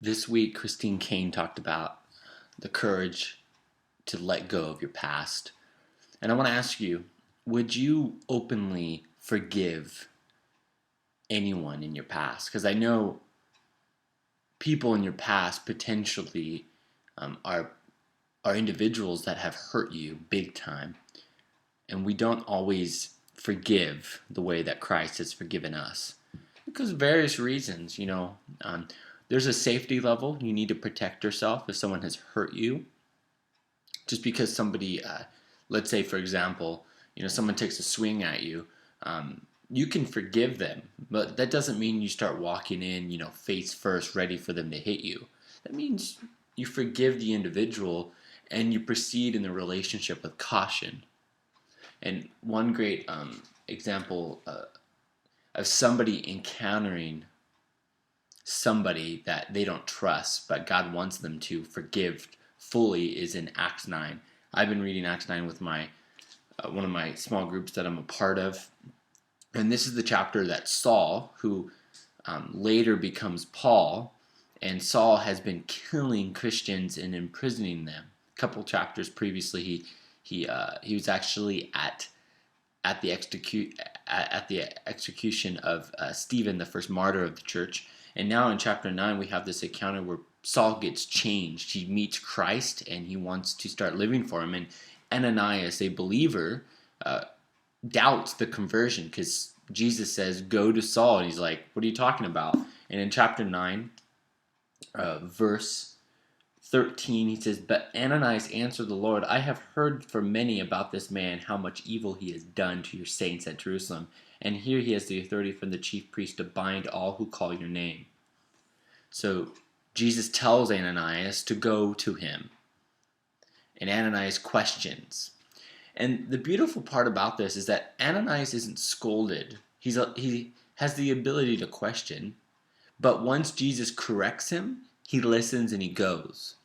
This week, Christine Kane talked about the courage to let go of your past. And I want to ask you, would you openly forgive anyone in your past? Because I know people in your past potentially are individuals that have hurt you big time. And we don't always forgive the way that Christ has forgiven us. Because of various reasons, there's a safety level. You need to protect yourself if someone has hurt you. Just because somebody, let's say for example, someone takes a swing at you, you can forgive them, but that doesn't mean you start walking in, face first, ready for them to hit you. That means you forgive the individual and you proceed in the relationship with caution. And one great example of somebody encountering somebody that they don't trust, but God wants them to forgive fully is in Acts 9. I've been reading Acts 9 with my one of my small groups that I'm a part of. And this is the chapter that Saul, who later becomes Paul, and Saul has been killing Christians and imprisoning them. A couple chapters previously, he was actually at the execution of Stephen, the first martyr of the church. And now in chapter 9, we have this encounter where Saul gets changed. He meets Christ and he wants to start living for him. And Ananias, a believer, doubts the conversion because Jesus says, "Go to Saul." And he's like, "What are you talking about?" And in chapter 9, verse 13, he says, "But Ananias answered the Lord, I have heard from many about this man, how much evil he has done to your saints at Jerusalem. And here he has the authority from the chief priest to bind all who call your name." So Jesus tells Ananias to go to him. And Ananias questions. And the beautiful part about this is that Ananias isn't scolded. He has the ability to question. But once Jesus corrects him, he listens and he goes.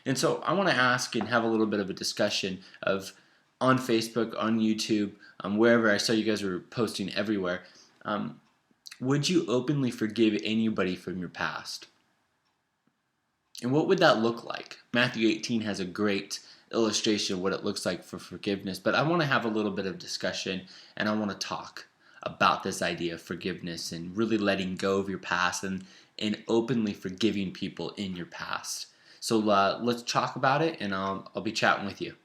And so I want to ask and have a little bit of a discussion of on Facebook, on YouTube, wherever I saw you guys were posting everywhere. Would you openly forgive anybody from your past? And what would that look like? Matthew 18 has a great illustration of what it looks like for forgiveness, but I want to have a little bit of discussion and I want to talk about this idea of forgiveness and really letting go of your past and openly forgiving people in your past. So let's talk about it and I'll be chatting with you.